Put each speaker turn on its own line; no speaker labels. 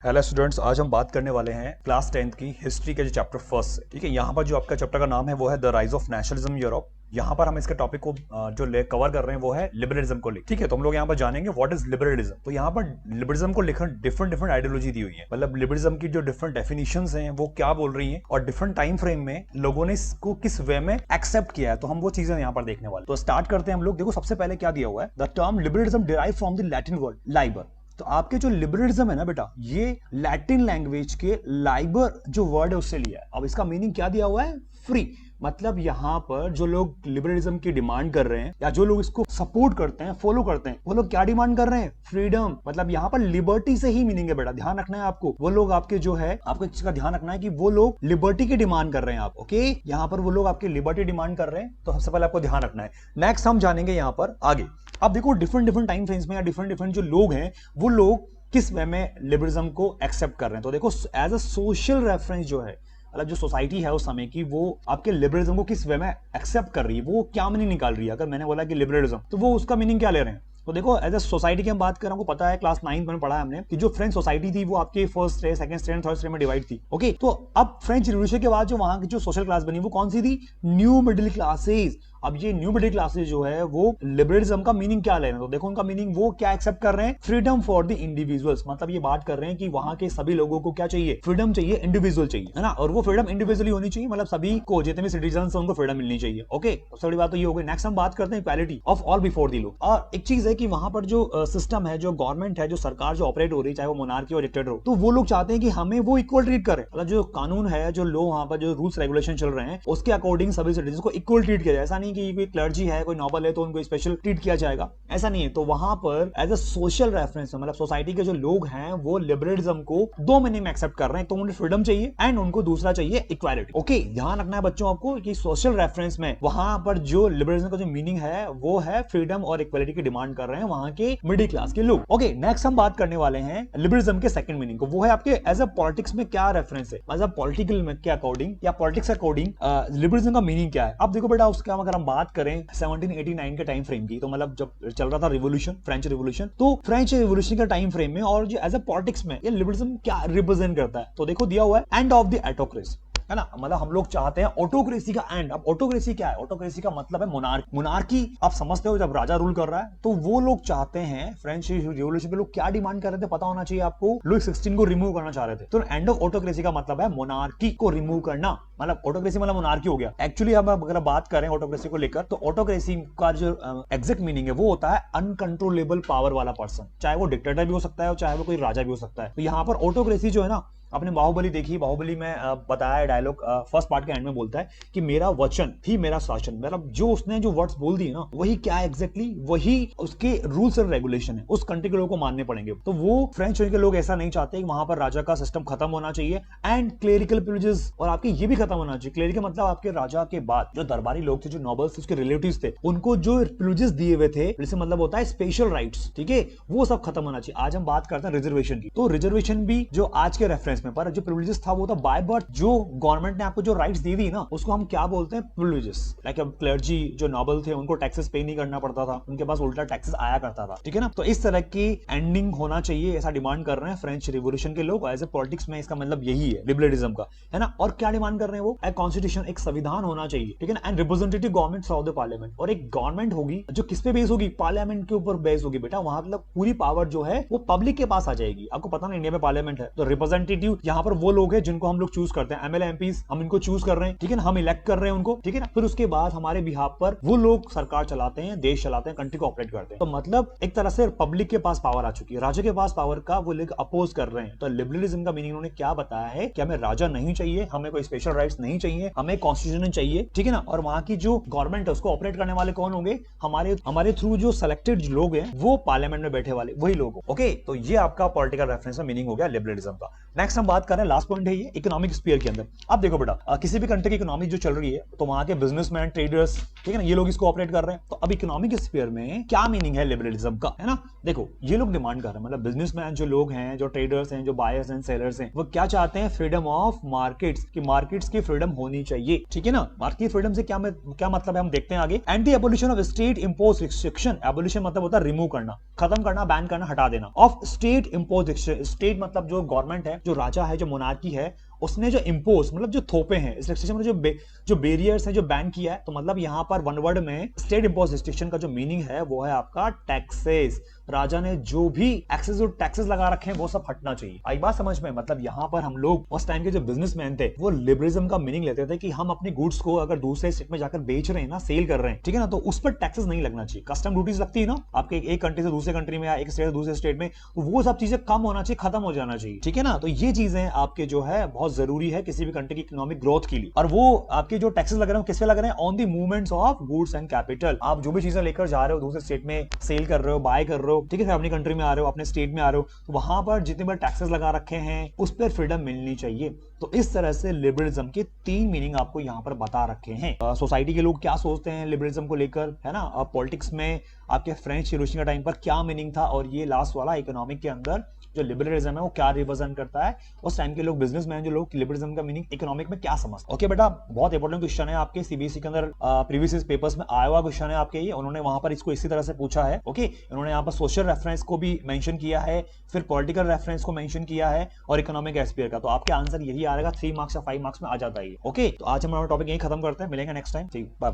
Hello students, आज हम बात करने वाले हैं क्लास 10th की हिस्ट्री के जो चैप्टर फर्स्ट से। ठीक है, यहाँ पर जो आपका चैप्टर का नाम है वो है the rise of nationalism Europe. यहाँ पर हम इसके टॉपिक को जो कवर कर रहे हैं वो है लिबरलिज्म को लेकर। ठीक है, तो हम लोग यहाँ पर जानेंगे व्हाट इज लिबरलिज्म। तो यहाँ पर लिबरलिज्म को लेकर डिफरेंट डिफरेंट आइडियोलॉजी दी हुई है, मतलब लिबरलिज्म की जो डिफरेंट डेफिनेशंस हैं वो क्या बोल रही हैं और डिफरेंट टाइम फ्रेम में लोगों ने इसको किस वे में एक्सेप्ट किया है। तो हम वो चीजें यहाँ पर देखने वाले। तो स्टार्ट करते हैं हम लोग। देखो, सबसे पहले क्या दिया हुआ है, the term liberalism derive from the Latin word Liber. तो आपके जो लिबरलिज्म है ना बेटा, ये लैटिन लैंग्वेज के लाइबर जो वर्ड है उससे लिया है। अब इसका मीनिंग क्या दिया हुआ है? फ्री। मतलब यहाँ पर जो लोग लिबरलिज्म की डिमांड कर रहे हैं या जो लोग इसको सपोर्ट करते हैं, फॉलो करते हैं, वो लोग क्या डिमांड कर रहे हैं? फ्रीडम। मतलब यहाँ पर लिबर्टी से ही मीनिंग है बेटा, ध्यान रखना है आपको। वो लोग आपके जो है, आपको इसका ध्यान रखना है कि वो लोग लिबर्टी की डिमांड कर रहे हैं आप। ओके, यहाँ पर वो लोग आपकी लिबर्टी डिमांड कर रहे हैं, तो सबसे पहले आपको ध्यान रखना है। नेक्स्ट हम जानेंगे यहाँ पर आगे। अब देखो, डिफरेंट डिफरेंट टाइम फ्रेम्स में या डिफरेंट डिफरेंट जो लोग हैं वो लोग किस वे में लिबरलिज्म को एक्सेप्ट कर रहे हैं। तो देखो, एज अ सोशल रेफरेंस जो है, मतलब जो सोसाइटी है उस समय की, वो आपके लिबरलिज्म को किस वे में एक्सेप्ट कर रही है, वो क्या मीनिंग निकाल रही है। अगर मैंने बोला कि लिबरलिज्म, तो वो उसका मीनिंग क्या ले रहे हैं। तो देखो, एज अ सोसाइटी की हम बात कर रहे हैं, आपको पता है क्लास 9 में पढ़ा है हमने कि जो फ्रेंच सोसाइटी थी वो आपके first stage, second stage, third stage में डिवाइड थी। ओके, तो अब फ्रेंच रिवॉल्यूशन के बाद जो वहां की जो सोशल क्लास बनी वो कौन सी थी? New middle classes. अब ये न्यू मिडिल क्लासेस जो है वो लिबरलिज्म का मीनिंग क्या ले रहे हैं। तो देखो, उनका मीनिंग वो क्या एक्सेप्ट कर रहे हैं? Freedom for the individuals. मतलब ये बात कर रहे हैं कि वहां के सभी लोगों को क्या चाहिए? फ्रीडम चाहिए, इंडिविजुअल चाहिए, है ना। और वो फ्रीडम इंडिविजुअली होनी चाहिए, मतलब सभी को, जितने भी सिटीजन है उनको फ्रीडम मिलनी चाहिए। ओके, सबसे बड़ी बात तो ये हो गई। नेक्स्ट हम बात करते हैं equality of all before the law. और एक चीज है कि वहां पर जो सिस्टम है, जो गवर्नमेंट है, जो सरकार जो ऑपरेट हो रही है, चाहे वो मोनार्की और डिक्टेटर हो, तो वो लोग चाहते हैं कि हमें वो इक्वल ट्रीट करे। मतलब जो कानून है, जो लॉ, वहां पर जो रूल्स रेगुलेशन चल रहे हैं, उसके अकॉर्डिंग सभी सिटीजन को इक्वल ट्रीट किया जाए। ऐसा नहीं कि कोई क्लर्जी है, कोई नोबल है तो उनको स्पेशल ट्रीट किया जाएगा, ऐसा नहीं है। तो वहां पर एज अ सोशल रेफरेंस, मतलब सोसाइटी के जो लोग हैं वो लिबरलिज्म को दो मीनिंग में एक्सेप्ट कर रहे हैं। तो उन्हें फ्रीडम चाहिए एंड उनको दूसरा चाहिए इक्वालिटी। ओके, ध्यान रखना है बच्चों आपको कि सोशल रेफरेंस में वहां पर जो लिबरलिज्म का जो मीनिंग है वो है फ्रीडम और इक्वालिटी की डिमांड कर रहे हैं वहां के मिडिल क्लास के लोग। ओके, नेक्स्ट हम बात करने वाले हैं लिबरलिज्म के सेकंड मीनिंग को। वो है आपके एज अ पॉलिटिक्स में क्या रेफरेंस है, एज अ पॉलिटिकल में के अकॉर्डिंग या पॉलिटिक्स अकॉर्डिंग लिबरलिज्म का मीनिंग क्या है। अब देखो बेटा, उसका अगर हम बात करें 1789 के टाइम फ्रेम की, तो मतलब जब चल रहा था रिवोल्यूशन, फ्रेंच रिवोल्यूशन, तो फ्रेंच रिवोल्यूशन के टाइम फ्रेम में और जो एज अ पॉलिटिक्स में ये लिबरलिज्म क्या रिप्रेजेंट करता है। तो देखो, दिया हुआ है एंड ऑफ द ऑटोक्रेसी, है ना। मतलब हम लोग चाहते हैं ऑटोक्रेसी का एंड। अब ऑटोक्रेसी क्या है? ऑटोक्रेसी का मतलब है मोनार्की। मोनार्की आप समझते हो, जब राजा रूल कर रहा है, तो वो लोग चाहते हैं, फ्रेंच रिवॉल्यूशन के लोग क्या डिमांड कर रहे थे पता होना चाहिए आपको, लुई 16 को रिमूव करना चाह रहे थे। तो एंड ऑफ ऑटोक्रेसी का मतलब है मोनार्की को रिमूव करना। मतलब ऑटोक्रेसी मतलब मोनार्की हो गया। एक्चुअली हम अगर बात करें ऑटोक्रेसी को लेकर, तो ऑटोक्रेसी का जो एग्जैक्ट मीनिंग है वो होता है अनकंट्रोलेबल पावर वाला पर्सन। चाहे वो डिक्टेटर भी हो सकता है और चाहे वो कोई राजा भी हो सकता है। तो यहाँ पर ऑटोक्रेसी जो है ना, आपने बाहुबली देखी, बाहुबली में बताया डायलॉग, फर्स्ट पार्ट के एंड में बोलता है कि मेरा वचन ही मेरा शासन। मतलब जो उसने जो वर्ड्स बोल दिए ना, वही क्या एग्जैक्टली वही उसके रूल्स एंड रेगुलेशन है, उस कंट्री के लोगों को मानने पड़ेंगे। तो वो फ्रेंच के लोग ऐसा नहीं चाहते कि वहां पर राजा का सिस्टम खत्म होना चाहिए एंड क्लेरिकल प्रिविलेजेस और आपके ये भी खत्म होना चाहिए। क्लेरिकल मतलब आपके राजा के बाद जो दरबारी लोग थे, जो नोबल्स, उसके रिलेटिव्स थे, उनको जो प्रिविलेजेस दिए हुए थे, जैसे मतलब होता है स्पेशल राइट्स, ठीक है, वो सब खत्म होना चाहिए। आज हम बात करते हैं रिजर्वेशन की। तो रिजर्वेशन भी जो आज के रेफरेंस में, पर जो प्रिविलेजेस था वो था बाय बर्थ। जो गवर्नमेंट ने आपको जो राइट्स दी थी ना, उसको हम क्या बोलते हैं? प्रिविलेजेस। लाइक क्लर्जी जो नोबल थे, उनको टैक्सेस पे नहीं करना पड़ता था, उनके पास उल्टा टैक्सेस आया करता था, ठीक है ना। तो इस तरह की एंडिंग होना चाहिए, ऐसा डिमांड कर रहे हैं फ्रेंच रिवॉल्यूशन के लोग। एज ए पॉलिटिक्स में इसका मतलब यही है लिबरलिज्म का, है ना। और क्या डिमांड कर रहे हैं वो? एक कॉन्स्टिट्यूशन, एक संविधान होना चाहिए, ठीक है ना, and representative government of the parliament. और एक गवर्नमेंट होगी जो किस पे बेस होगी? पार्लियामेंट के ऊपर बेस होगी बेटा। वहां मतलब पूरी पावर जो है वो पब्लिक के पास आ जाएगी। आपको पता ना, इंडिया में पार्लियामेंट है, तो रिप्रेजेंटेटिव यहाँ पर वो लोग हैं जिनको हम लोग चूज करते हैं, एमएलए एमपीस, हम इनको चूज कर रहे हैं, ठीक है ना, हम इलेक्ट कर रहे हैं उनको, ठीक है ना। फिर उसके बाद हमारे बिहाफ पर वो लोग सरकार चलाते हैं, देश चलाते हैं, कंट्री को ऑपरेट करते हैं। तो मतलब एक तरह से पब्लिक के पास पावर आ चुकी है, राजा के पास पावर का वो लोग अपोज कर रहे हैं। तो लिबरलिज्म का मीनिंग उन्होंने क्या बताया है कि हमें राजा नहीं चाहिए, हमें कोई स्पेशल राइट्स नहीं चाहिए, हमें कॉन्स्टिट्यूशन चाहिए, ठीक है ना। और वहां की जो गवर्नमेंट है उसको ऑपरेट करने वाले कौन होंगे? हमारे थ्रू जो सिलेक्टेड लोग हैं, वो पार्लियामेंट में बैठे वाले वही लोग। ओके, तो ये आपका पॉलिटिकल रेफरेंस में मीनिंग हो गया लिबरलिज्म का। नेक्स्ट नेक्स्ट हम बात कर रहे हैं, लास्ट पॉइंट है ये इकोनॉमिक स्फीयर के अंदर। अब देखो बेटा, किसी भी कंट्री की इकोनॉमी जो चल रही है तो वहां के बिजनेसमैन, ट्रेडर्स, ठीक है ना, ये लोग इसको ऑपरेट कर रहे हैं। तो अब इकोनॉमिक स्फीयर में क्या मीनिंग है लिबरलिज्म का, है ना। देखो ये लोग डिमांड कर रहे हैं, मतलब बिजनेसमैन जो लोग हैं, जो ट्रेडर्स हैं, जो बायर्स एंड सेलर्स हैं, वो क्या चाहते हैं, फ्रीडम ऑफ मार्केट्स, की मार्केट्स की फ्रीडम होनी चाहिए, ठीक है ना। मार्केट की फ्रीडम से क्या मतलब है, हम देखते हैं आगे। Anti abolition of state impose restriction, abolition मतलब होता है रिमूव करना, खत्म करना, बैन करना, हटा देना, ऑफ स्टेट इंपोज। स्टेट मतलब जो गवर्नमेंट है, जो राजा है, जो मोनार्की है, उसने जो इंपोज मतलब जो थोपे हैं, इस रिस्ट्रिक्शन में जो बैरियर्स हैं, जो बैन किया है। तो मतलब यहां पर वन वर्ड में स्टेट इंपोज रिस्ट्रिक्शन का जो मीनिंग है वो है आपका टैक्सेस। राजा ने जो भी एक्सेसिव टैक्सेस लगा रखे हैं वो सब हटना चाहिए। आई बात समझ में, मतलब यहां पर हम लोग उस टाइम के जो बिजनेसमैन थे वो लिबरलिज्म का मीनिंग लेते थे कि हम अपनी गुड्स को अगर दूसरे स्टेट में जाकर बेच रहे हैं ना, सेल कर रहे हैं, ठीक है ना, तो उस पर टैक्सेस नहीं लगना चाहिए। कस्टम ड्यूटीज लगती है ना आपके एक कंट्री से दूसरे कंट्री में या एक स्टेट से दूसरे स्टेट में, तो वो सब चीजें कम होना चाहिए, खत्म हो जाना चाहिए, ठीक है ना। तो ये चीजें आपके जो है बहुत जरूरी है किसी भी कंट्री की इकोनॉमिक ग्रोथ के लिए। और वो आपके जो टैक्सेस लग रहे हैं किस पे लग रहे हैं, on the movements of goods and capital. आप जो भी चीजें लेकर जा रहे हो दूसरे स्टेट में, सेल कर रहे हो, बाय कर रहे हो, ठीक है, फिर अपनी कंट्री में आ रहे हो, अपने स्टेट में आ रहे हो, तो वहां पर जितने बार टैक्सेस लगा रखे हैं उस पर फ्रीडम मिलनी चाहिए। तो इस तरह से लिबरलिज्म के 3 मीनिंग आपको यहाँ पर बता रखे हैं। सोसाइटी के लोग क्या सोचते हैं लिबरलिज्म को लेकर, है ना। पॉलिटिक्स में आपके फ्रेंच रिवॉल्यूशन का टाइम पर क्या मीनिंग था, और ये लास्ट वाला इकोनॉमिक के अंदर जो लिबरलिज्म है वो क्या रिप्रेजेंट करता है। उस टाइम के लोग, बिजनेसमैन जो लोग, लिबरलिज्म का मीनिंग इकोनॉमिक में क्या समझते हैं। ओके बेटा, बहुत इंपॉर्टेंट क्वेश्चन है आपके सीबीएसई के अंदर, प्रीवियस पेपर्स में आया हुआ क्वेश्चन है आपके ये। उन्होंने वहां पर इसको इसी तरह से पूछा है। ओके, उन्होंने यहाँ पर सोशल रेफरेंस को भी मेंशन किया है, फिर पॉलिटिकल रेफरेंस को मेंशन किया है, और इकोनॉमिक एस्पेयर का। तो आपके आंसर यही आएगा, 3 मार्क्स या 5 मार्क्स में आ जाता है। ओके, तो आज हम टॉपिक यही खत्म करते हैं, मिलेंगे नेक्स्ट टाइम। Bye bye.